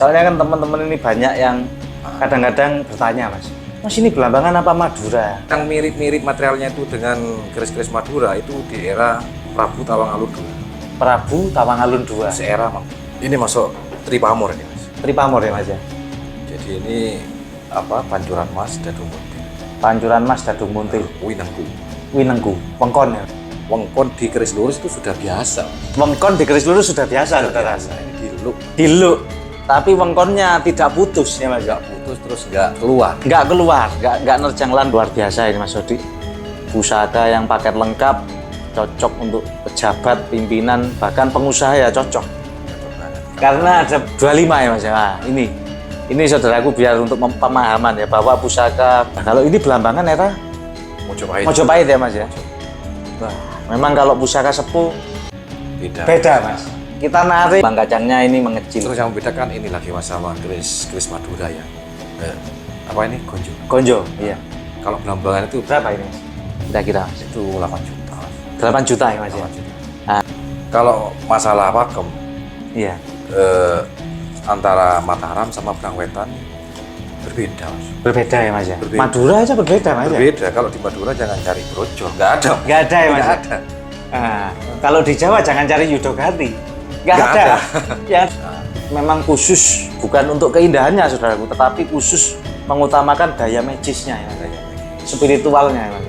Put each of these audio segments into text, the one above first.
Soalnya kan teman-teman ini banyak yang kadang-kadang bertanya, Mas ini Belambangan apa Madura? Yang mirip-mirip materialnya itu dengan keris-keris Madura itu di era Prabu Tawang Alun II. Prabu Tawang Alun II. Seera, ini masuk Tripamor ini, Mas. Tripamor ya, Mas ya. Jadi ini apa? Pancuran Mas Dadung Munti. Pancuran Mas Dadung Munti. Winengku. Wengkon ya. Wengkon di keris lurus itu sudah biasa. Wengkon di keris lurus sudah biasa, saudara. Ini diluk. Diluk. Tapi wengkonnya tidak putus ya, Mas. Nggak putus terus nggak keluar. Nggak nerjang lan, luar biasa ini, Mas Dodi. Pusaka yang paket lengkap, cocok untuk pejabat, pimpinan, bahkan pengusaha ya cocok. Karena ada 25 ya, Mas. Nah, ini saudaraku biar untuk pemahaman ya bahwa pusaka, kalau ini Belambangan era Mojopahit ya, Mas ya. Wah, memang kalau pusaka sepuh beda, Mas. Kita narik bang kacangnya ini mengecil. Terus yang membedakan ini lagi masalah keris Madura ya. Apa ini? Gonjo, iya. Kalau Belambangan itu berapa ini, Mas? Kira-kira itu 8 juta. 8 juta ya, Mas ya. Nah, kalau masalah pakem, iya. Antara Mataram sama Blangwetan berbeda, Mas. Berbeda ya, Mas ya. Berbeda. Madura aja berbeda, Mas. Berbeda. Kalau di Madura jangan cari brojol, nggak ada ya, Mas. Nggak ada. Nah, kalau di Jawa jangan cari Yudogati. Nggak ada. Ya, memang khusus bukan untuk keindahannya, saudaraku, tetapi khusus mengutamakan daya magisnya ya, spiritualnya ya, Mas.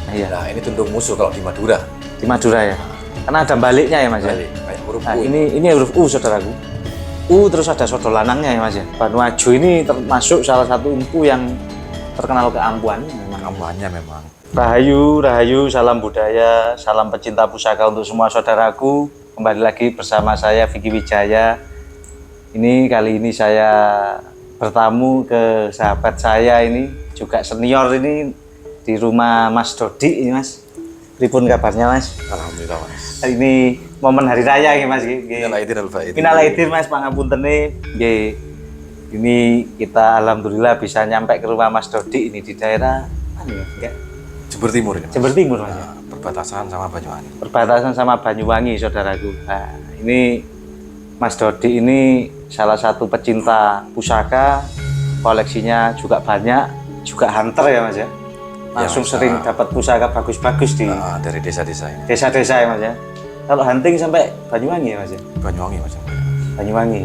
Iya. Nah, ini tunduk musuh kalau di Madura. Di Madura ya. Karena ada baliknya ya, Mas. Balik, kayak huruf nah, U. Ini huruf U, saudaraku. U terus ada sodo lanangnya ya, Mas ya. Vanuatu ini termasuk salah satu empu yang terkenal keampuannya memang. Keampuannya memang. Rahayu, salam budaya, salam pecinta pusaka untuk semua saudaraku. Kembali lagi bersama saya Vicky Wijaya. Kali ini saya bertamu ke sahabat saya ini, juga senior ini di rumah Mas Dodi ini, Mas. Pripun kabarnya, Mas? Alhamdulillah, Mas. Ini momen hari raya ini, Mas. Minal aidin, Mas, pangapuntene. Nggih. Ini kita alhamdulillah bisa nyampe ke rumah Mas Dodi ini di daerah mana ya? Enggak. Jember Timur ini, Mas. Jember Timur, Mas. Nah, perbatasan sama Banyuwangi. Perbatasan sama Banyuwangi, saudaraku. Nah, ini Mas Dodi ini salah satu pecinta pusaka, koleksinya juga banyak, juga hunter ya, Mas ya. Langsung ya, sering dapat pusaka bagus-bagus dari desa-desa ini. Desa-desa ya, Mas ya. Kalau hunting sampai Banyuwangi ya, Mas ya. Banyuwangi, Mas. Banyuwangi.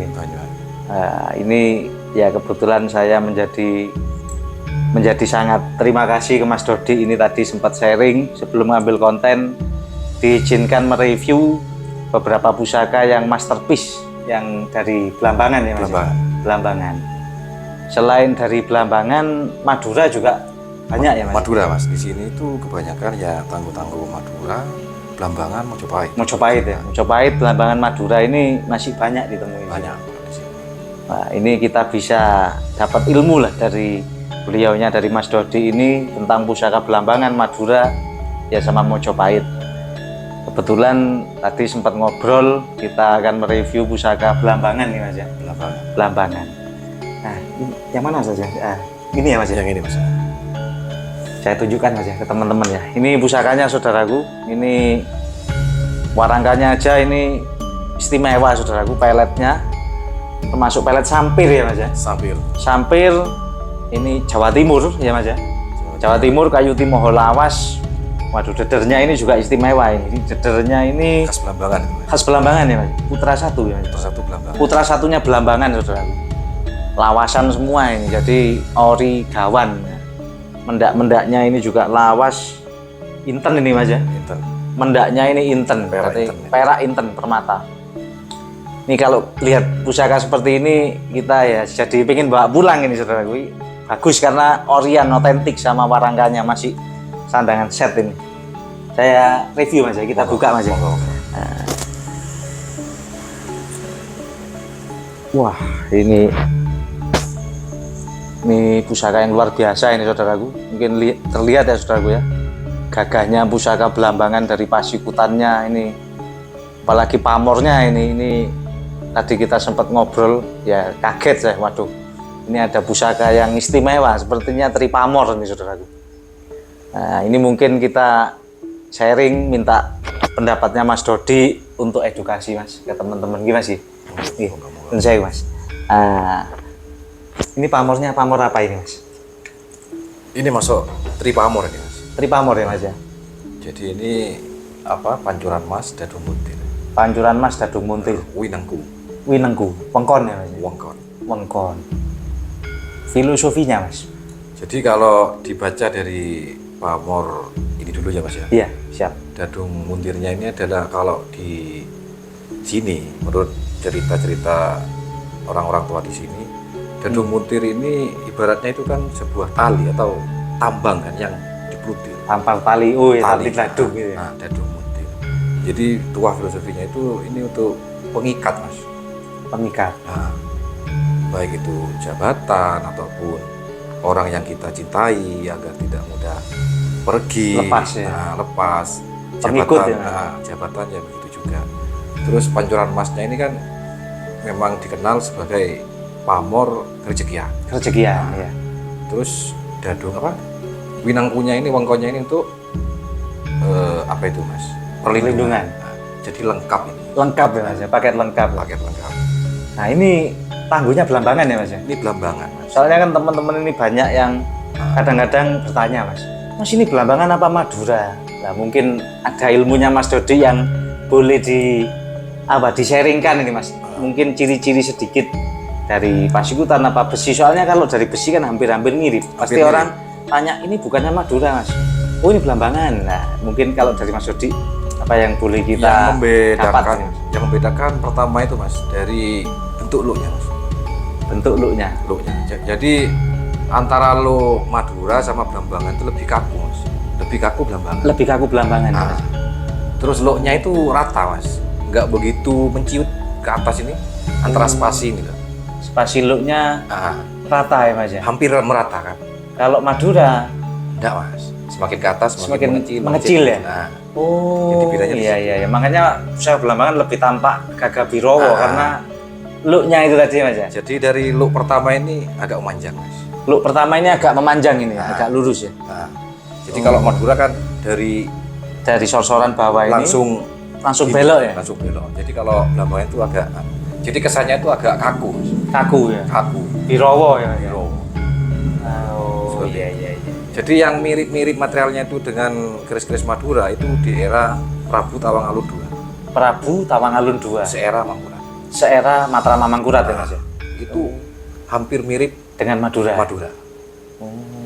Nah, ini ya kebetulan saya menjadi sangat terima kasih ke Mas Dodi ini tadi sempat sharing sebelum ngambil konten, diizinkan mereview beberapa pusaka yang masterpiece yang dari Belambangan ya, Mas. Belambangan. Selain dari Belambangan, Madura juga banyak ya, Mas. Madura, Mas. Di sini itu kebanyakan ya tangguh-tangguh Madura, Belambangan, Mojopahit. Mojopahit ya. Mojopahit, Belambangan, Madura ini masih banyak ditemui. Banyak di sini. Nah, ini kita bisa dapat ilmu lah dari beliaunya, dari Mas Dodi ini tentang pusaka Belambangan, Madura ya sama Mojopahit. Kebetulan tadi sempat ngobrol, kita akan mereview pusaka Belambangan nih, Mas ya. Belambangan. Nah, ini yang mana saja? Ini ya, Mas ya. Yang ini, Mas. Saya tunjukkan, Mas ya, ke teman-teman ya. Ini pusakanya, saudaraku. Ini warangkanya aja ini istimewa, saudaraku. Peletnya termasuk pelet sampir ya, Mas ya. Sampir. Ini Jawa Timur ya, Mas ya. Jawa Timur, kayu timoho lawas. Waduh, dedernya ini juga istimewa ini. Dedernya ini khas Belambangan. Khas Belambangan ya, Mas. Putra satu ya, Mas. Putra satunya Belambangan, saudaraku. Lawasan semua ini. Jadi ori gawan. Mendak-mendaknya ini juga lawas. Inten ini, Mas ya. Inten. Mendaknya ini inten. Perak inten permata. Ini kalau lihat pusaka seperti ini, kita ya jadi pengen bawa pulang ini, saudaraku. Bagus karena orian otentik sama warangkanya masih sandangan set ini. Saya review, Mas ya, kita buka, Mas ya. Nah. Wah, ini pusaka yang luar biasa ini, saudaraku. Mungkin terlihat ya, saudaraku ya. Gagahnya pusaka Belambangan dari pasikutannya ini. Apalagi pamornya ini tadi kita sempat ngobrol ya, kaget saya. Waduh, ini ada pusaka yang istimewa, sepertinya Tripamor nih, saudaraku. Nah, ini mungkin kita sharing, minta pendapatnya Mas Dodi untuk edukasi, Mas, ke teman-teman. Gimana sih? Saya, Mas. Ini pamornya pamor apa ini Mas? Ini masuk Tripamor ini Mas. Tripamor ya Mas ya? Jadi ini apa, pancuran mas dadung muntir. Pancuran mas dadung muntir. Winengku. Winengku, wengkon ya Mas? Wengkon. Wengkon. Filosofinya Mas? Jadi kalau dibaca dari pamor ini dulu ya Mas ya. Iya, siap. Dadung muntirnya ini adalah kalau di sini menurut cerita-cerita orang-orang tua di sini, dadung muntir ini ibaratnya itu kan sebuah tali atau tambang kan yang dipelutir. Tampang tali, oh ya, Tali. tali dadung gitu ya. Nah, dadung muntir. Jadi tuah filosofinya itu ini untuk pengikat Mas. Pengikat. Nah, baik itu jabatan ataupun orang yang kita cintai agar tidak mudah pergi, Lepas ya. nah, lepas. Pengikut ya. Nah, jabatan ya begitu juga. Terus pancuran masnya ini kan memang dikenal sebagai pamor rezekian. Rezekian ya. Terus dadung apa? Winangkunya ini, wengkonnya ini untuk apa itu Mas? Perlindungan. Nah, jadi lengkap ini, Lengkap ya Mas ya, paket lengkap. paket lengkap. Nah ini tangguhnya Belambangan ya Mas ya? Ini Belambangan Mas. Soalnya kan teman-teman ini banyak yang kadang-kadang bertanya Mas ini Belambangan apa Madura? Nah mungkin ada ilmunya Mas Dodi yang boleh di-sharingkan ini Mas. Mungkin ciri-ciri sedikit dari Pasikutan apa Besi. Soalnya kalau dari Besi kan hampir-hampir mirip. Pasti Hampir orang tanya ini bukannya Madura Mas? Oh ini Belambangan. Nah mungkin kalau dari Mas Dodi apa yang boleh kita dapat? Yang membedakan pertama itu Mas dari bentuk looknya Mas. Bentuk looknya. Looknya. Jadi antara lo Madura sama Belambangan itu lebih kaku Mas. Lebih kaku Belambangan. Lebih kaku Belambangan. Nah, Mas. terus looknya itu rata Mas. Nggak begitu menciut ke atas ini antara spasi ini loh. Spasi looknya Nah, rata ya Mas ya? hampir merata kan. Kalau Madura Enggak Mas. Semakin ke atas semakin mengecil. mengecil ya? Nah, Oh Jadi bedanya di iya situ. iya makanya saya Belambangan lebih tampak gagah birowo karena looknya itu tadi Mas ya. jadi dari look pertama ini agak memanjang Mas. Look pertama ini agak memanjang ini ya, agak lurus ya. Nah, jadi kalau Madura kan dari Dari sorsoran bawah ini langsung belok ya. Langsung belok. Jadi kalau Belambangan itu agak, jadi kesannya itu agak kaku, Mas. Kaku ya. Kaku. Birowo ya Mas ya. Birowo. Oh Seperti iya iya iya. Jadi yang mirip-mirip materialnya itu dengan keris-keris Madura itu di era Prabu Tawang Alun II, Prabu Tawang Alun II. seera Mangkurat. Seera Mataram Mangkurat ya Mas ya. Itu hampir mirip Dengan Madura. Madura.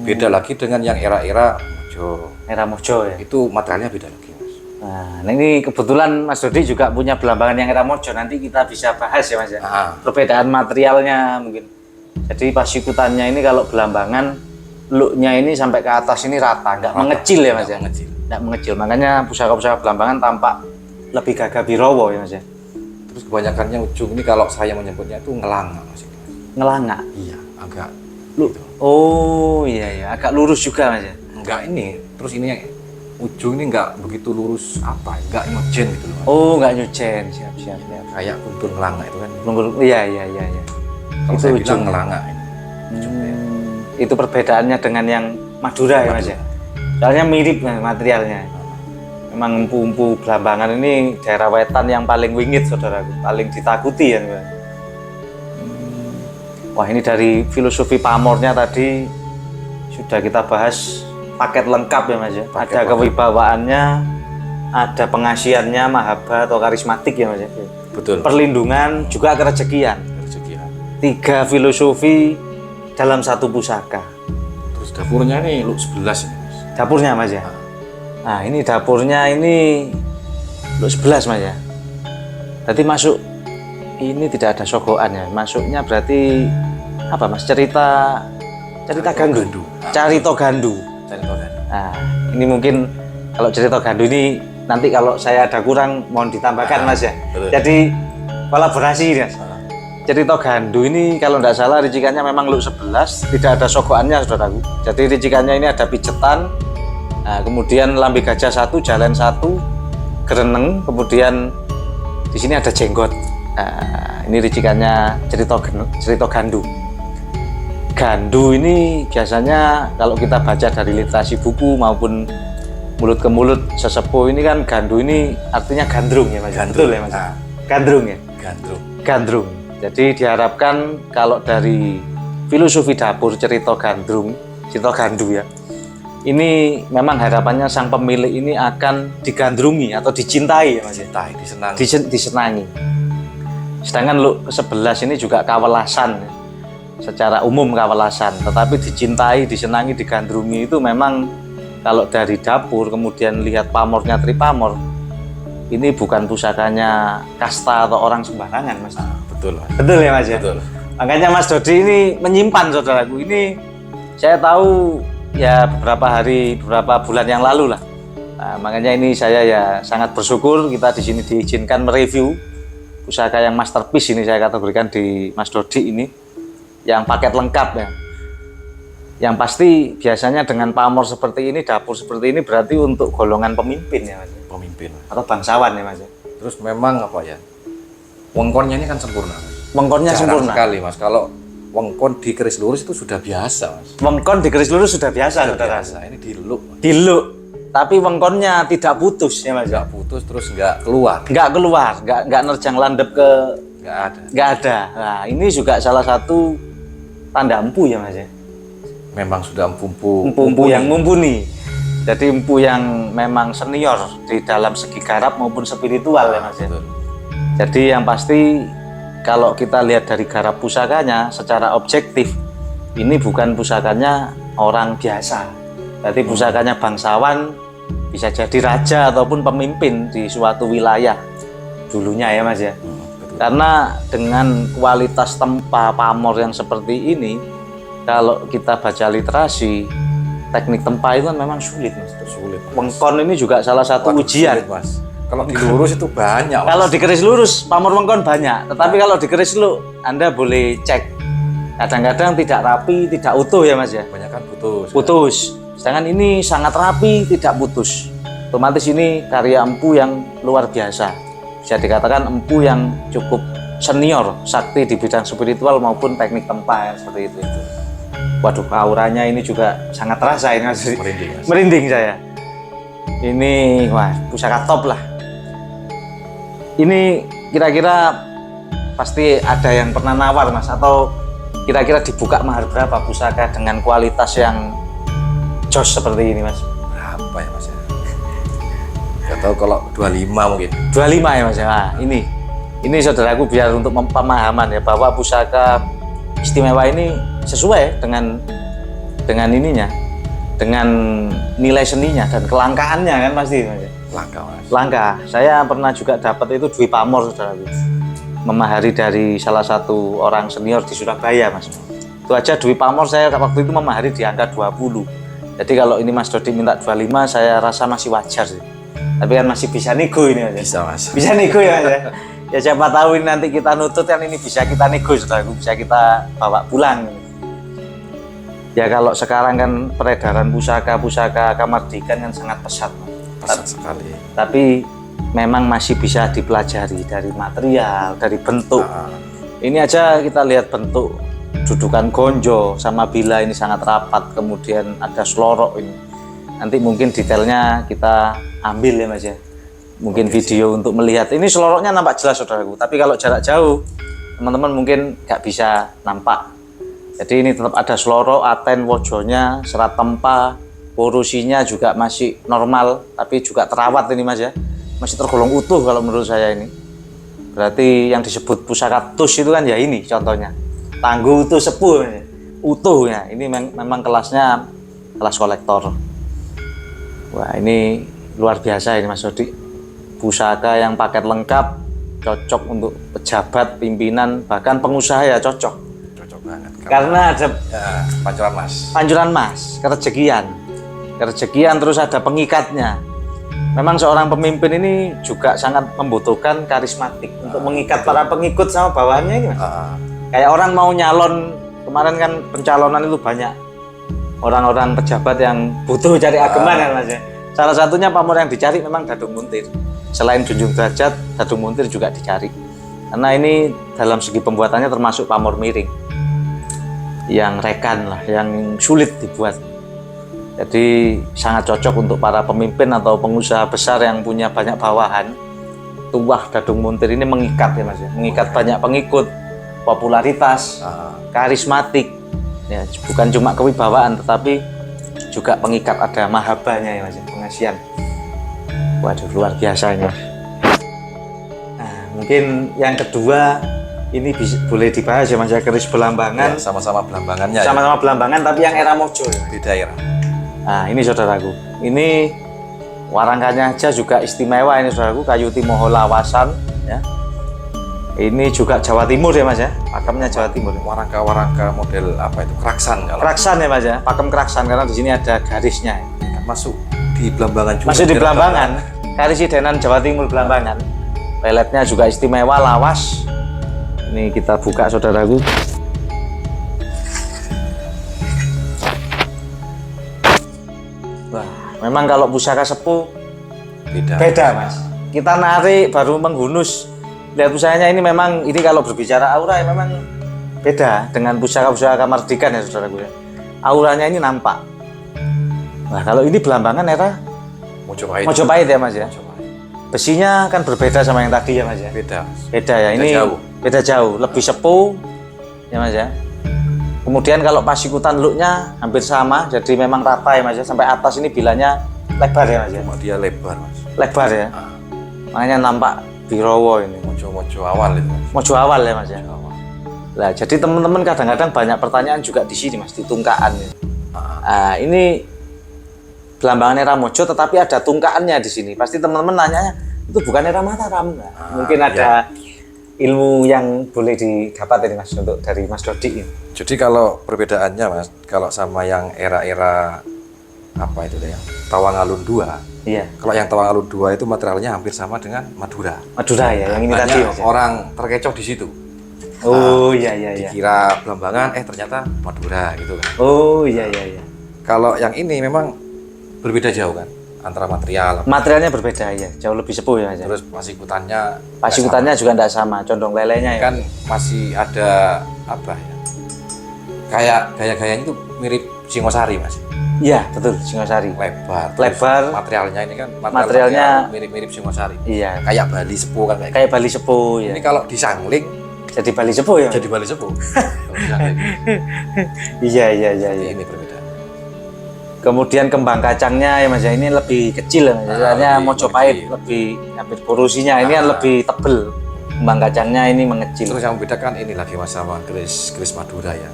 Beda lagi dengan yang era-era Mojo. Era Mojo ya. Itu materialnya beda lagi Mas. Nah, ini kebetulan Mas Dodi juga punya Belambangan yang era Mojo. Nanti kita bisa bahas ya Mas ya. Nah, Perbedaan materialnya mungkin. Jadi Pasikutannya ini kalau Belambangan looknya ini sampai ke atas ini rata, nggak mengecil ya Mas ya. mengecil. Nggak mengecil. Makanya pusaka-pusaka Belambangan tampak lebih gagah birowo ya Mas ya. Terus kebanyakannya ujung ini kalau saya menyebutnya itu ngelanga Mas. Ngelanga. Iya, agak Lu. Oh iya iya, agak lurus juga Mas ya. enggak ini. Terus ini yang ujung ini enggak begitu lurus apa, enggak nyojen gitu loh. Mas. Oh nggak nyucen, siap siap siap. Kayak kuntur ngelanga itu kan. Iya iya iya iya. Kalau Itu saya bilang ujungnya. ngelanga ini. Ujungnya. Itu perbedaannya dengan yang Madura ya Mas ya. Soalnya mirip nah, materialnya. Memang empu-empu Belambangan ini daerah wetan yang paling wingit saudaraku, paling ditakuti ya. Mas. Wah ini dari filosofi pamornya tadi sudah kita bahas paket lengkap ya Mas ya. Paket Ada lengkap. kewibawaannya, ada pengasihannya, mahaba atau karismatik ya Mas ya. Betul. Perlindungan juga kerezekian. Rezeki. 3 filosofi dalam satu pusaka. Terus dapurnya ini look 11 ini Mas. Dapurnya Mas ya. Nah ini dapurnya ini lu 11 Mas ya. Berarti masuk ini tidak ada sogokan ya. Masuknya berarti apa Mas? Cerita gandu. Carito gandu. Cari tahu kan. Nah, ini mungkin kalau cerita gandu ini nanti kalau saya ada kurang mohon ditambahkan Mas ya. Betul. Jadi kolaborasi Mas. Cerita gandu ini kalau tidak salah ricikannya memang look 11, tidak ada sogokannya saudaraku. Jadi ricikannya ini ada pijetan, nah, kemudian lambe gajah 1, jalan 1, gereneng, kemudian di sini ada jenggot. Nah, ini ricikannya cerita gandu. Gandu ini biasanya kalau kita baca dari literasi buku maupun mulut ke mulut sesepuh ini kan gandu ini artinya gandrung ya Mas. Gandrung. Betul ya Mas. Nah. Gandrung ya. Gandrung. Gandrung. Jadi diharapkan kalau dari filosofi dapur cerita gandu ya, ini memang harapannya sang pemilik ini akan digandrungi atau dicintai ya Mas. Dicintai, disenangi. Disenangi. Sedangkan Luk ke-11 ini juga kawelasan, secara umum kawelasan, tetapi dicintai, disenangi, digandrungi itu memang kalau dari dapur kemudian lihat pamornya Tripamor, ini bukan pusakanya kasta atau orang sembarangan Mas. Betul Mas. Betul ya Mas ya? Betul. Makanya Mas Dodi ini menyimpan saudaraku. Ini saya tahu ya beberapa bulan yang lalu lah. Nah, makanya ini saya ya sangat bersyukur kita di sini diizinkan mereview pusaka yang masterpiece ini, saya kategorikan di Mas Dodi ini yang paket lengkap ya. Yang pasti biasanya dengan pamor seperti ini, dapur seperti ini berarti untuk golongan pemimpin ya Mas. Pemimpin Atau bangsawan ya Mas. Terus memang apa ya, wengkonnya ini kan sempurna Mas. Wengkonnya Jarang sempurna sekali Mas, kalau wengkon di keris lurus itu sudah biasa Mas. wengkon di keris lurus sudah biasa Sudah saudara. biasa, ini diluk Mas. Diluk, tapi wengkonnya tidak putus ya Mas. Nggak putus terus nggak keluar. Nggak nerjang landep ke, Nggak ada. nggak ada. Nah ini juga salah satu tanda empu ya Mas ya. Memang sudah empu Empu yang mumpuni. Jadi empu yang memang senior di dalam segi garap maupun spiritual ya Mas ya. Betul. Jadi yang pasti kalau kita lihat dari garap pusakanya secara objektif, ini bukan pusakanya orang biasa. Berarti pusakanya bangsawan, bisa jadi raja ataupun pemimpin di suatu wilayah dulunya ya Mas ya. Betul. Karena dengan kualitas tempa pamor yang seperti ini, kalau kita baca literasi, teknik tempa itu kan memang sulit Mas. Sulit Mas. Wengkon ini juga salah satu Waduh, ujian. sulit, Mas. Kalau di lurus itu banyak Mas. Kalau di keris lurus, pamor wengkon banyak. Tetapi kalau di keris lu, Anda boleh cek. Kadang-kadang tidak rapi, tidak utuh ya Mas ya. Banyak kan putus. Putus. Sedangkan ini sangat rapi, tidak putus. Otomatis ini karya empu yang luar biasa. Bisa dikatakan empu yang cukup senior, sakti di bidang spiritual maupun teknik tempa seperti itu. Waduh, auranya ini juga sangat terasa ini Mas. Merinding Mas. Merinding saya. Ini wah, pusaka top lah. Ini kira-kira pasti ada yang pernah nawar Mas, atau kira-kira dibuka mahar berapa pusaka dengan kualitas yang jos seperti ini Mas? Berapa ya Mas ya? Nggak tahu, kalau 25 mungkin. 25 ya Mas ya. Nah, ini saudaraku biar untuk pemahaman ya, bahwa pusaka istimewa ini sesuai dengan ininya, dengan nilai seninya dan kelangkaannya kan pasti Mas ya. Langka Mas. Langka. Saya pernah juga dapat itu Dwi Pamor saudaraku. Memahari dari salah satu orang senior di Surabaya Mas. Itu aja Dwi Pamor saya waktu itu memahari di angka 20. Jadi kalau ini Mas Dodi minta 25 saya rasa masih wajar sih. Tapi kan masih bisa nego ini Mas. Bisa Mas. Bisa nego ya Mas ya. Ya siapa tahu ini nanti kita nutut kan ini bisa kita nego saudaraku, bisa kita bawa pulang. Ya kalau sekarang kan peredaran pusaka kamardikan kan sangat pesat Mas. Pesat sekali. Tapi memang masih bisa dipelajari dari material, dari bentuk. Ini aja kita lihat bentuk dudukan gonjo sama bila ini sangat rapat, kemudian ada selorok ini. Nanti mungkin detailnya kita ambil ya Mas ya. Mungkin video untuk melihat. Ini seloroknya nampak jelas saudaraku, tapi kalau jarak jauh teman-teman mungkin nggak bisa nampak. Jadi ini tetap ada selorok, aten wojonya, serat tempa, polusinya juga masih normal, tapi juga terawat ini Mas ya. Masih tergolong utuh kalau menurut saya ini. Berarti yang disebut pusaka tus itu kan ya ini contohnya. Tangguh utuh sepuh, utuh ya. Ini memang kelasnya kelas kolektor. Wah ini luar biasa ini Mas Dodi. Pusaka yang paket lengkap, cocok untuk pejabat, pimpinan, bahkan pengusaha ya cocok. Cocok banget. Karena ada ya, pancuran Mas. pancuran emas, kerejekian terus ada pengikatnya. Memang seorang pemimpin ini juga sangat membutuhkan karismatik untuk mengikat para pengikut sama bawahannya ini Mas. Kayak orang mau nyalon, kemarin kan pencalonan itu banyak orang-orang pejabat yang butuh cari ageman kan Mas ya. Salah satunya pamor yang dicari memang Dadung Muntir. Selain Junjung Derajat, Dadung Muntir juga dicari. Karena ini dalam segi pembuatannya termasuk pamor miring. Yang rekan lah, yang sulit dibuat. Jadi sangat cocok untuk para pemimpin atau pengusaha besar yang punya banyak bawahan. Tuah Dadung Muntir ini mengikat ya Mas ya. Mengikat banyak pengikut. popularitas, karismatik, ya bukan cuma kewibawaan tetapi juga pengikat, ada mahabbahnya ya Mas, pengasihan. Waduh, luar biasa ini. Nah, mungkin yang kedua ini boleh dibahas ya Mas, keris Belambangan. Ya, sama-sama Belambangannya. Sama-sama Belambangan tapi yang era Mojo. Ya. Beda era. Nah, ini saudaraku. Ini warangkanya aja juga istimewa ini saudaraku, kayu Timoho Lawasan ya. Ini juga Jawa Timur ya Mas ya, pakemnya Jawa Timur. Warangka-warangka model apa itu? Keraksan kalau. Keraksan ya Mas ya, pakem keraksan karena di sini ada garisnya. Ya. Masuk di Belambangan juga. Masuk di Belambangan, Karisidenan Jawa Timur Belambangan. Peletnya juga istimewa, lawas. Ini kita buka saudaraku. Wah, memang kalau pusaka sepuh beda Mas. Kita narik baru menghunus. Lihat pusakanya ini memang, ini kalau berbicara aura ya memang beda dengan pusaka-pusaka Mardikan ya saudaraku ya. Auranya ini nampak. Nah kalau ini Belambangan era Mojopahit ya Mas ya. Besinya kan berbeda sama yang tadi ya Mas ya. Beda ya, ini beda jauh, lebih sepuh ya Mas ya. Kemudian kalau pasikutan looknya hampir sama, jadi memang rata ya Mas ya. Sampai atas ini bilanya lebar ya Mas ya. Dia lebar Mas. Lebar ya. Makanya nampak Birowo ini. Mojo awal itu. Mojo awal ya Mas ya. Nah, jadi teman-teman kadang-kadang banyak pertanyaan juga di sini Mas, di tungkaan. Ya. Nah, ini Belambangan era Mojo tetapi ada tungkaannya di sini. Pasti teman-teman nanyanya, itu bukan era Mataram. Nah, mungkin ada ilmu yang boleh didapat ini Mas untuk dari Mas Dodi ini. Jadi kalau perbedaannya Mas, kalau sama yang era-era apa itu ya? Tawangalun 2. Iya. Kalau yang Tawangalun 2 itu materialnya hampir sama dengan Madura. Madura ya, yang ini tadi Mas. Orang terkecoh di situ. Oh iya. Dikira Belambangan, ternyata Madura gitu kan. Oh iya. Kalau yang ini memang berbeda jauh kan antara material. Materialnya berbeda ya, jauh lebih sepuh ya Mas. Terus pasikutannya juga tidak sama, condong lelenya ya. Kan masih ada apa ya? Kayak gaya-gayanya itu mirip Singosari Mas. Iya betul, Singosari. Lebar. Materialnya ini kan materialnya mirip-mirip Singosari. Iya. Kayak Bali Sepuh kan kayak Bali Sepuh ya. Ini kalau disangling jadi Bali Sepuh ya. Jadi Bali Sepuh. Iya. Ini berbeda. Kemudian kembang kacangnya ya Mas, ini lebih kecil ya Mas. Soalnya Mojopahit lebih korosinya ini lebih tebel. Kembang kacangnya ini mengecil. Terus yang membedakan ini lagi Mas sama keris Madura ya.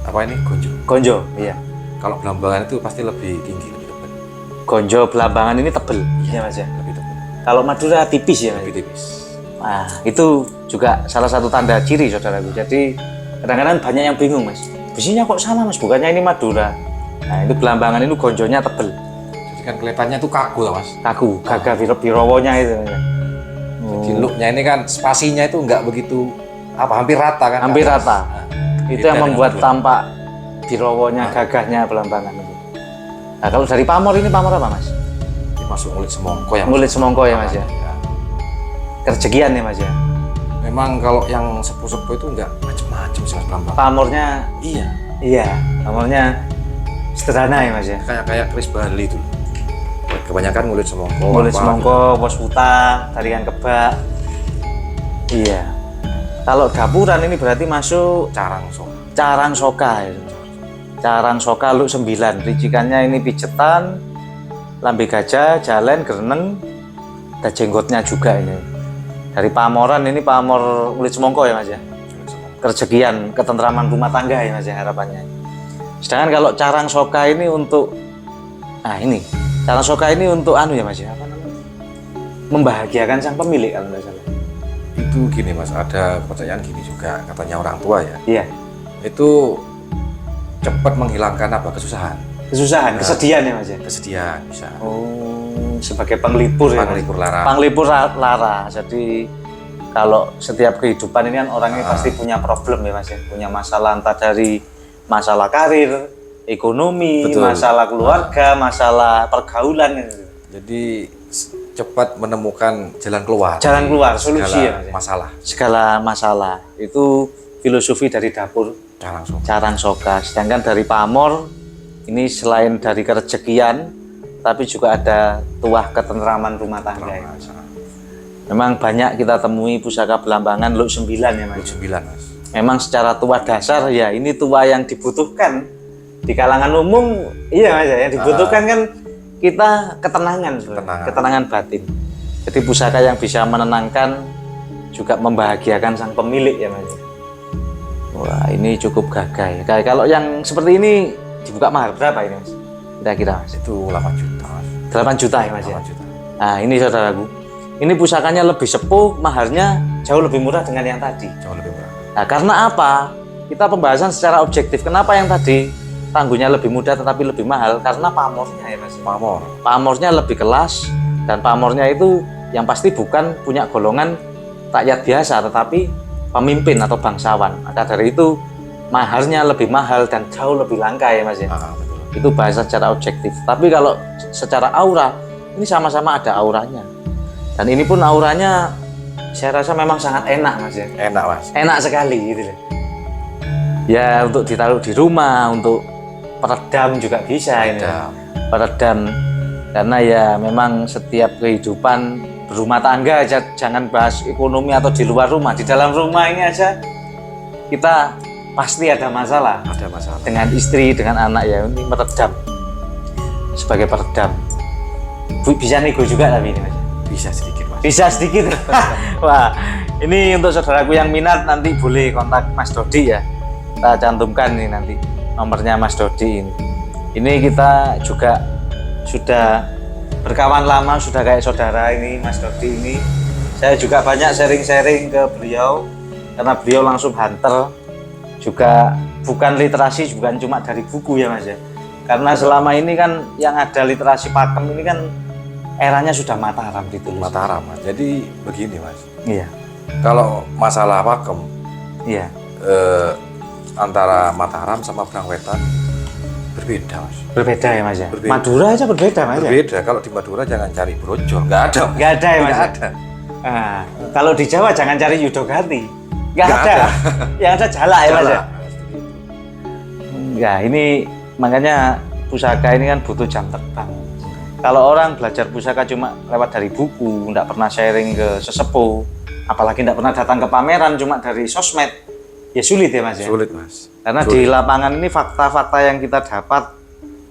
Apa ini? Gonjo, iya. Kalau Belambangan itu pasti lebih tinggi, lebih tebal. Gonjo Belambangan ini tebel, ya Mas ya. Lebih tebal. Kalau Madura tipis ya Mas. Lebih tipis. Nah, itu juga salah satu tanda ciri saudaraku. Jadi kadang-kadang banyak yang bingung Mas. Besinya kok sama Mas, bukannya ini Madura. Nah, itu Belambangan itu gonjonya tebel. Jadi kan kelihatannya itu kaku lah Mas. Kaku, gagah birowonya itu. Jadi looknya ini kan spasinya itu nggak begitu hampir rata kan? Hampir rata. Itu yang membuat tampak birowonya, gagahnya Belambangan itu. Nah, kalau dari pamor ini pamor apa Mas? Ini masuk ngulit semongko ya. Ngulit semongko ya Mas ya. Kerjegian ya Mas ya. Memang kalau yang sepuh-sepuh itu nggak macam-macam sih Mas Belambangan. Pamornya iya, pamornya sederhana ya Mas ya. Kayak keris Bali itu. Kebanyakan ngulit semongko. Ngulit semongko, pos puta, tarikan kebak. Iya. Kalau dapuran ini berarti masuk Carang Soka. Carang Soka Luk 9. Ricikannya ini pijetan, lambe gajah, jalen, gereneng, ada jenggotnya juga ini. Dari pamoran ini pamor ngulit semongko ya Mas ya. Kerjegian, ketentraman rumah tangga ya Mas ya harapannya. Sedangkan kalau Carang Soka ini untuk Carang Soka ini untuk ya Mas ya, apa namanya? Membahagiakan sang pemilik kalau nggak salah. Itu gini Mas, ada kepercayaan gini juga katanya orang tua ya. Iya. Itu cepat menghilangkan kesusahan. Kesedihan ya Mas ya. Kesedihan bisa. Oh, sebagai penglipur ya. Penglipur lara. Penglipur lara. Jadi kalau setiap kehidupan ini kan orangnya pasti punya problem ya Mas ya, punya masalah entah dari masalah karir, ekonomi, betul, masalah keluarga, masalah pergaulan. Jadi cepat menemukan jalan keluar, solusi ya segala masalah. Itu filosofi dari dapur Carang Soka. Sedangkan dari pamor ini selain dari kerejekian tapi juga ada tuah ketentraman rumah tangga. Memang banyak kita temui pusaka Belambangan Luk 9 ya Mas. Luk 9 Mas. Memang secara tua dasar ya ini tua yang dibutuhkan di kalangan umum, iya Mas ya, yang dibutuhkan kan kita ketenangan batin. Jadi pusaka yang bisa menenangkan juga membahagiakan sang pemilik ya Mas. Wah, ini cukup gagah ya. Kalau yang seperti ini dibuka mahar berapa ini Mas? Kira-kira Mas? Itu 8 juta Mas. 8 juta ya Mas ya? 8 juta. Nah ini saudaraku, ini pusakanya lebih sepuh, maharnya jauh lebih murah dengan yang tadi. Jauh lebih murah. Nah karena apa? Kita pembahasan secara objektif. Kenapa yang tadi tangguhnya lebih mudah tetapi lebih mahal? Karena pamornya ya Mas. Pamornya lebih kelas, dan pamornya itu yang pasti bukan punya golongan rakyat biasa, tetapi pemimpin atau bangsawan. Maka dari itu maharnya lebih mahal dan jauh lebih langka ya Mas ya. Betul. Itu bahasa secara objektif. Tapi kalau secara aura, ini sama-sama ada auranya. Dan ini pun auranya saya rasa memang sangat enak Mas ya. Enak Mas. Enak sekali gitu loh. Ya untuk ditaruh di rumah, untuk peredam juga bisa ini. Peredam. Karena ya memang setiap kehidupan berumah tangga aja, jangan bahas ekonomi atau di luar rumah, di dalam rumah ini aja kita pasti ada masalah. Ada masalah. Dengan istri, dengan anak ya, ini meredam. Sebagai peredam. Bisa nego juga tapi ini Mas. Bisa sedikit Mas. Bisa sedikit. Wah, ini untuk saudaraku yang minat nanti boleh kontak Mas Dodi ya. Kita cantumkan nih nanti nomornya Mas Dodi ini. Ini kita juga sudah berkawan lama, sudah kayak saudara ini Mas Dodi ini. Saya juga banyak sharing-sharing ke beliau karena beliau langsung hunter. Juga bukan literasi, bukan cuma dari buku ya Mas ya. Karena selama ini kan yang ada literasi pakem ini kan eranya sudah Mataram ditulis. Mataram Mas. Jadi begini Mas. Iya. Kalau masalah pakem, iya. Antara Mataram sama Brangwetan berbeda Mas. Berbeda ya Mas ya. Berbeda. Madura aja berbeda Mas ya. Berbeda. Kalau di Madura jangan cari brojol, nggak ada. Nggak ada ya Mas. Nggak ada. Nah, kalau di Jawa jangan cari Yudogati. Nggak ada. Yang ada jala ya Mas ya. Ya ini makanya pusaka ini kan butuh jam terbang. Kalau orang belajar pusaka cuma lewat dari buku, nggak pernah sharing ke sesepuh, apalagi nggak pernah datang ke pameran, cuma dari sosmed, ya sulit ya Mas ya? Sulit Mas. Karena sulit. Di lapangan ini fakta-fakta yang kita dapat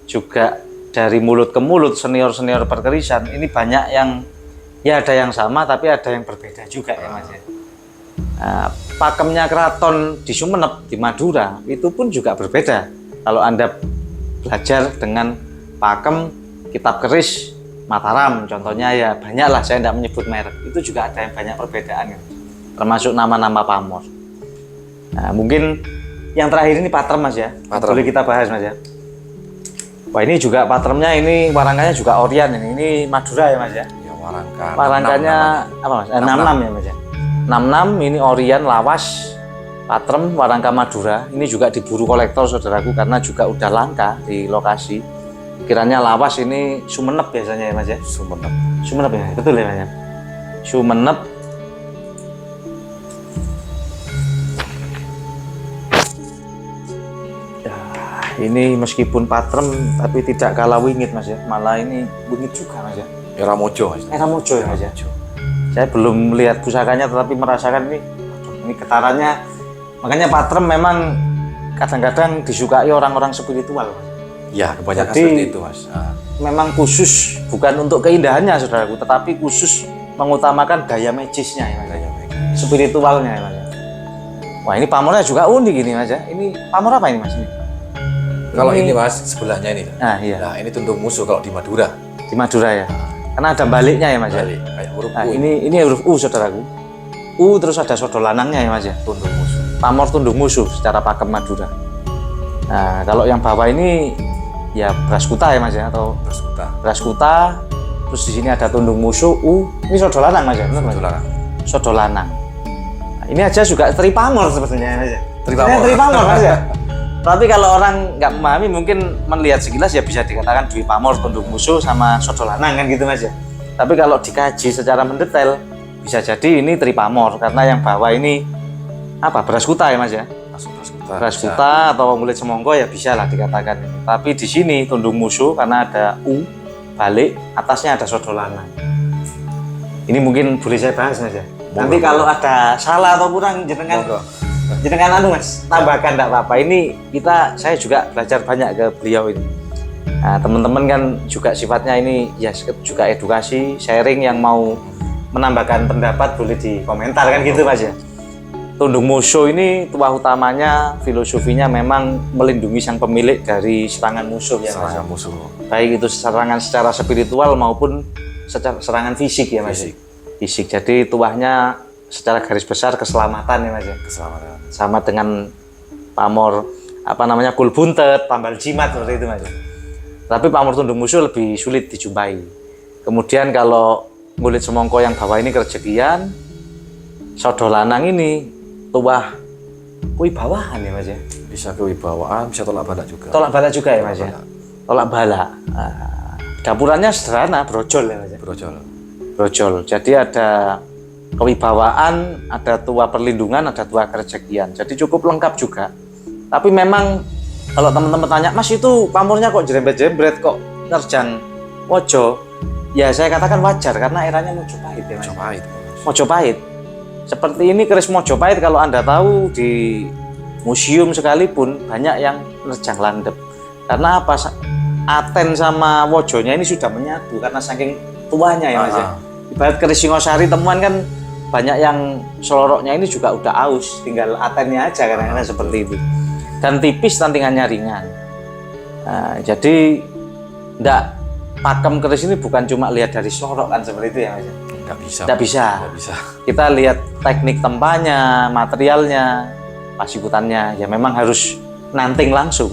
juga dari mulut ke mulut, senior-senior perkerisan, ini banyak yang, ya ada yang sama tapi ada yang berbeda juga ya Mas ya? Nah, pakemnya keraton di Sumenep, di Madura, itu pun juga berbeda. Kalau Anda belajar dengan pakem kitab keris Mataram, contohnya ya banyaklah, saya tidak menyebut merek, itu juga ada yang banyak perbedaan ya. Termasuk nama-nama pamor. Nah, mungkin yang terakhir ini patrem Mas ya, boleh kita bahas Mas ya. Wah ini juga patremnya, ini warangkanya juga Orian ini Madura ya Mas ya. Ya warangka. Warangkanya apa Mas? 66 ya Mas ya. 66 ini Orian lawas patrem warangka Madura. Ini juga diburu kolektor saudaraku karena juga udah langka di lokasi. Kiranya lawas ini Sumenep biasanya ya Mas ya. Sumenep ya, betul ya Mas ya. Sumenep. Ya, ini meskipun patrem tapi tidak kalah wingit Mas ya. Malah ini wingit juga Mas ya. Era Mojo Mas. Era Mojo ya Mas ya. Saya belum melihat pusakanya tetapi merasakan ini getarannya. Makanya patrem memang kadang-kadang disukai orang-orang spiritual Mas. Ya, kebanyakan seperti itu Mas. Memang khusus, bukan untuk keindahannya saudaraku, tetapi khusus mengutamakan daya magisnya ya Mas. Daya magis. Spiritualnya ya Mas. Wah ini pamornya juga unik ini Mas ya. Ini pamor apa ini Mas? Kalau ini Mas, sebelahnya ini. Nah iya. Nah ini tundung musuh kalau di Madura. Di Madura ya. Karena ada baliknya ya Mas ya. Balik, kayak huruf Nah, U. ini huruf U saudaraku. U terus ada sodo lanangnya ya Mas ya. Tundung musuh. Pamor tundung musuh secara pakem Madura. Nah kalau yang bawah ini ya beras kuta ya Mas ya, atau beras kuta. Terus di sini ada tundung musuh U. Ini sodo lanang Mas ya, benar Mas? Sodo lanang. Nah, ini aja juga tripamor sebetulnya Mas ya. Tripamor Mas ya. Tapi kalau orang nggak memahami mungkin melihat sekilas ya bisa dikatakan dwi pamor, tundung musuh sama sodo lanang kan gitu Mas ya. Tapi kalau dikaji secara mendetail bisa jadi ini tripamor karena yang bawah ini apa? Beras kuta ya Mas ya. Beras kuta atau mulut semongko ya bisa lah dikatakan. Tapi di sini tundung musuh karena ada U balik, atasnya ada sodo lanang. Ini mungkin boleh saya bahas Mas ya. Nanti kalau ada salah atau kurang jenengan anu Mas, tambahkan enggak apa-apa. Ini saya juga belajar banyak ke beliau ini. Nah, teman-teman kan juga sifatnya ini ya juga edukasi, sharing, yang mau menambahkan pendapat boleh dikomentar kan gitu Mas ya. Tundung Moso ini tuah utamanya filosofinya memang melindungi sang pemilik dari serangan musuh ya Mas. Serangan musuh. Baik itu serangan secara spiritual maupun serangan fisik ya Mas. Fisik. Jadi tuahnya secara garis besar keselamatan ya Mas ya. Keselamatan. Sama dengan pamor Kulbuntet, tambal jimat seperti itu Mas. Tapi pamor Tundung Moso lebih sulit dijumpai. Kemudian kalau ngulit semongko yang bawah ini kerejekian, sodo lanang ini tuah wibawahan ya Mas ya. Bisa Kewibawaan, bisa tolak bala juga. Tolak bala juga ya Mas ya. Tolak bala. Dapurannya sederhana, brojol ya Mas ya. Brojol. Jadi ada kewibawaan, ada tua perlindungan, ada tua kerejekian. Jadi cukup lengkap juga. Tapi memang kalau teman-teman tanya, Mas itu pamornya kok jembret-jembret, kok nerjang Wojo? Ya saya katakan wajar karena eranya Mojopahit ya Mas. Mojopahit. Seperti ini keris Mojopahit kalau Anda tahu di museum sekalipun banyak yang nerjang landep. Karena apa? Aten sama Wojonya ini sudah menyatu karena saking tuanya ya Mas ya. Ibarat keris Singosari temuan kan banyak yang seloroknya ini juga udah aus, tinggal atennya aja kadang-kadang seperti itu. Dan tipis, tantingannya ringan. Nah, jadi pakem keris ini bukan cuma lihat dari selorok kan seperti itu ya Mas. Nggak bisa. Kita lihat teknik tempanya, materialnya, pasiputannya, ya memang harus nanting langsung.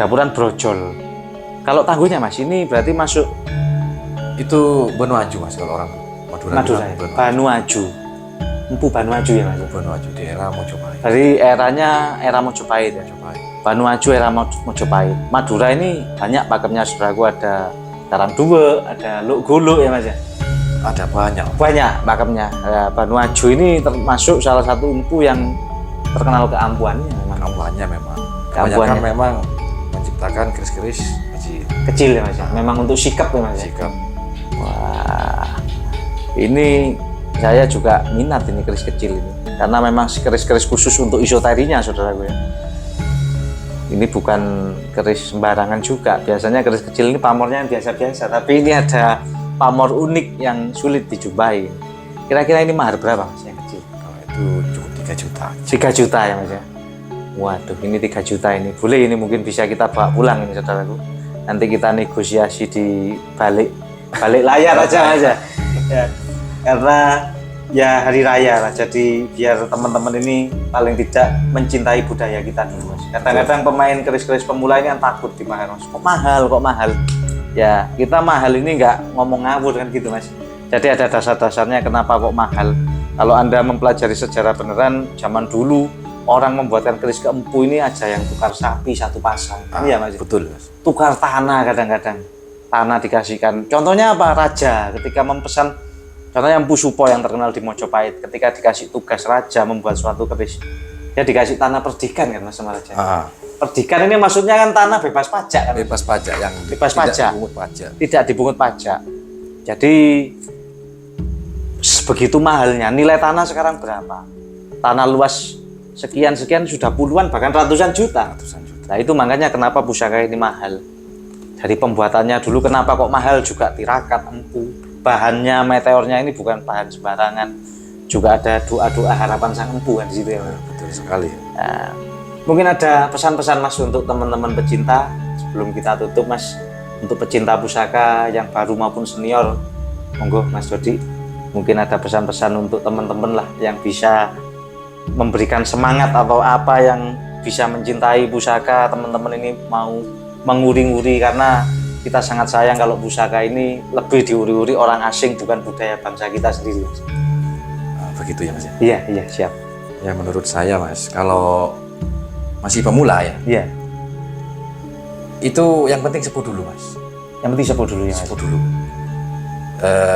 Dapuran brojol. Kalau tahunya Mas, ini berarti masuk itu Banuaju Mas kalau orang Madura. Banuaju. Empu Banuaju ya Mas. Banuaju di era Mojopahit. Dari eranya era Mojopahit ya. Banuaju era Mojopahit. Madura ini banyak pakemnya saudaraku, ada Karangduwe, ada Luk Guluk ya Mas ya. Ada banyak pakemnya. Banuaju ini termasuk salah satu empu yang terkenal keampuannya memang. Keampuannya memang menciptakan keris-keris kecil ya Mas ya. Memang untuk sikap ya Mas. Wah, ini saya juga minat ini keris kecil ini karena memang keris-keris khusus untuk isoterinya saudaraku ya. Ini bukan keris sembarangan juga. Biasanya keris kecil ini pamornya biasa-biasa, tapi ini ada pamor unik yang sulit dijumpai. Kira-kira ini mahar berapa Mas yang kecil? Kalau itu cukup 3 juta. 3 juta ya Mas ya. Waduh, ini 3 juta ini. Boleh ini mungkin bisa kita bawa pulang ini saudaraku. Nanti kita negosiasi di balik layar aja Mas ya. Karena ya hari raya lah, jadi biar teman-teman ini paling tidak mencintai budaya kita dulu Mas. Kadang-kadang pemain keris-keris pemula ini kan takut di mahal Mas. Kok mahal? Ya kita mahal ini nggak ngomong ngawur kan gitu Mas. Jadi ada dasar-dasarnya kenapa kok mahal. Kalau Anda mempelajari sejarah beneran, zaman dulu orang membuatkan keris keempu ini aja yang tukar sapi satu pasang. Iya Mas. Betul Mas. Tukar tanah kadang-kadang. Tanah dikasihkan. Contohnya apa? Raja ketika memesan, contohnya Empu Supo yang terkenal di Mojopahit, ketika dikasih tugas raja membuat suatu keris, dia dikasih tanah perdikan kan Mas sama raja. Perdikan ini maksudnya kan tanah bebas pajak kan? Bebas pajak yang tidak dipungut pajak. Jadi begitu mahalnya. Nilai tanah sekarang berapa? Tanah luas sekian sudah puluhan bahkan ratusan juta. Nah itu makanya kenapa pusaka ini mahal. Dari pembuatannya dulu kenapa kok mahal juga tirakat empu. Bahannya, meteornya ini bukan bahan sembarangan. Juga ada doa-doa harapan sang empu kan di situ ya. Betul sekali. Nah, mungkin ada pesan-pesan Mas untuk teman-teman pecinta sebelum kita tutup Mas, untuk pecinta pusaka yang baru maupun senior. Monggo Mas Dodi, mungkin ada pesan-pesan untuk teman-teman lah yang bisa memberikan semangat atau apa yang bisa mencintai pusaka. Teman-teman ini mau menguri-nguri karena kita sangat sayang kalau pusaka ini lebih diuri-uri orang asing, bukan budaya bangsa kita sendiri. Begitu ya Mas ya? Iya siap. Ya menurut saya Mas, kalau masih pemula ya, iya, itu yang penting sepuh dulu Mas. Yang penting sepuh dulu ya Mas. Sepuh dulu.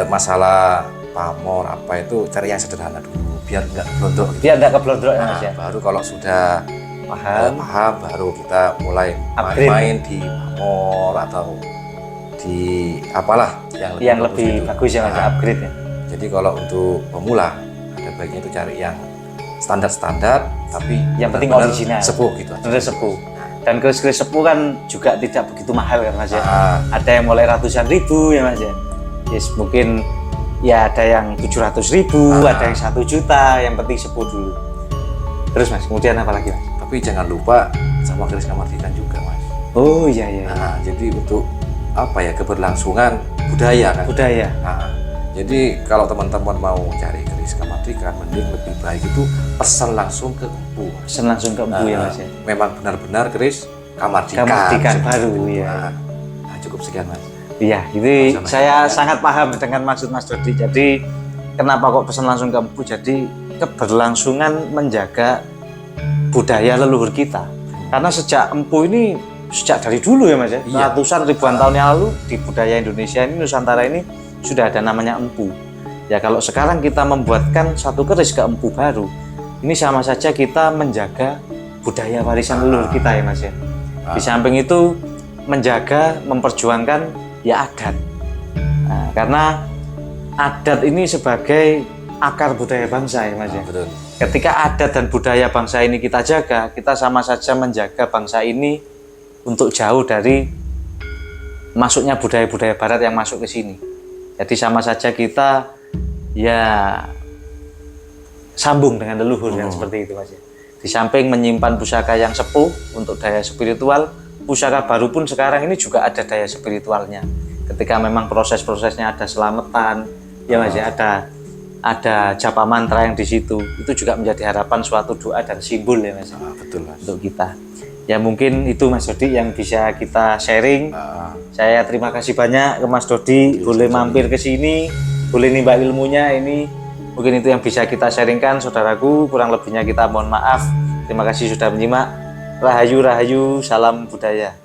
Masalah pamor apa itu cari yang sederhana dulu, biar nggak keblondok. Biar nggak keblondok ya Mas ya. Baru kalau sudah paham baru kita mulai upgrade. main di pamor atau di apalah yang lebih gitu. bagus ya Mas, Nah, upgrade ya. jadi kalau untuk pemula ada baiknya itu cari yang standar tapi Yang penting benar-benar original. sepuh gitu aja. Bener sepuh. Dan keris-keris sepuh kan juga tidak begitu mahal kan Mas ya. Ah, Ada yang mulai ratusan ribu ya Mas ya. Yes, mungkin ya ada yang 700.000, ada yang 1 juta, yang penting sepuh dulu. Terus Mas, kemudian apa lagi Mas? tapi jangan lupa sama keris kamardikan juga Mas. Oh iya iya. Nah, jadi untuk apa ya, keberlangsungan budaya kan. Budaya. Nah, jadi kalau teman-teman mau cari keris kamardikan, mending lebih baik itu pesan langsung ke empu. Pesan langsung ke empu ya Mas ya. Memang benar-benar keris kamardikan. Kamardikan baru ya. Nah, cukup sekian Mas. Iya, itu Sama saya sangat paham dengan maksud Mas Dodi. Jadi kenapa kok pesan langsung ke empu? Jadi keberlangsungan menjaga budaya leluhur kita. Karena sejak empu ini sejak dari dulu ya Mas ya. Iya. Ratusan ribuan tahun yang lalu di budaya Indonesia ini, Nusantara ini sudah ada namanya empu. Ya kalau sekarang kita membuatkan satu keris ke empu baru, ini sama saja kita menjaga budaya warisan leluhur kita ya Mas ya. Di samping itu menjaga, memperjuangkan ya adat. Nah, karena adat ini sebagai akar budaya bangsa ya Mas ya. Betul. Ketika adat dan budaya bangsa ini kita jaga, kita sama saja menjaga bangsa ini untuk jauh dari masuknya budaya-budaya barat yang masuk ke sini. Jadi sama saja kita ya sambung dengan leluhur yang seperti itu Mas ya. Di samping menyimpan pusaka yang sepuh untuk daya spiritual, pusaka baru pun sekarang ini juga ada daya spiritualnya. Ketika memang proses-prosesnya ada selamatan, ya Mas ya, ada japa mantra yang di situ, itu juga menjadi harapan suatu doa dan simbol ya Mas Betul Mas. untuk kita. Ya mungkin itu Mas Dodi yang bisa kita sharing. Saya terima kasih banyak ke Mas Dodi, boleh mampir ke sini, boleh nimba ilmunya ini. Mungkin itu yang bisa kita sharingkan saudaraku, kurang lebihnya kita mohon maaf. Terima kasih sudah menyimak. Rahayu, rahayu, salam budaya.